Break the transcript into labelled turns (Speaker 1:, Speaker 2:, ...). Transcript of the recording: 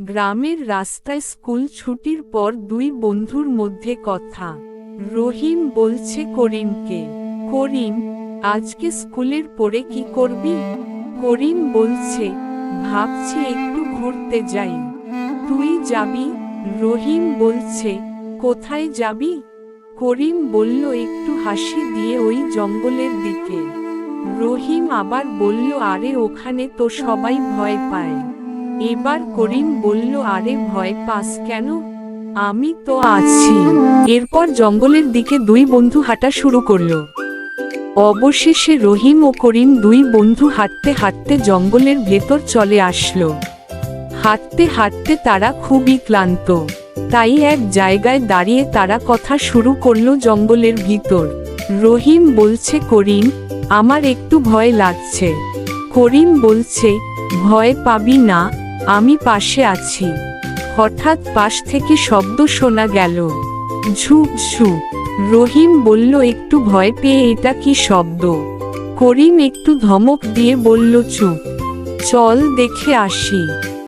Speaker 1: গ্রামের রাস্তায় স্কুল ছুটির পর দুই বন্ধুর মধ্যে কথা। রহিম বলছে করিমকে, করিম, আজকে স্কুলের পরে কি করবি? করিম বলছে, ভাবছি একটু ঘুরতে যাই। তুই যাবি? রহিম বলছে, কোথায় যাবি? করিম বলল একটু হাসি দিয়ে ওই জঙ্গলের দিকে। রহিম আবার বলল, আরে ওখানে তো সবাই ভয় পায়। এবার করিম বলল, আরে ভয় পাস কেন, আমি তো আছি। এরপর জঙ্গলের দিকে দুই বন্ধু হাঁটা শুরু করলো। অবশেষে রহিম ও করিম দুই বন্ধু হাঁটতে হাঁটতে জঙ্গলের ভেতর চলে আসলো। হাঁটতে হাঁটতে তারা খুবই ক্লান্ত, তাই এক জায়গায় দাঁড়িয়ে তারা কথা শুরু করলো জঙ্গলের ভিতর। রহিম বলছে, করিম, আমার একটু ভয় লাগছে। করিম বলছে, ভয় পাবি না, আমি পাশে আছি। হঠাৎ পাশ থেকে শব্দ শোনা গেল, ঝুপ ঝুপ। রহিম বলল, একটু ভয় পেয়ে এটা কি শব্দ? করিম একটু ধমক দিয়ে বলল, চুপ, চল দেখে আসি।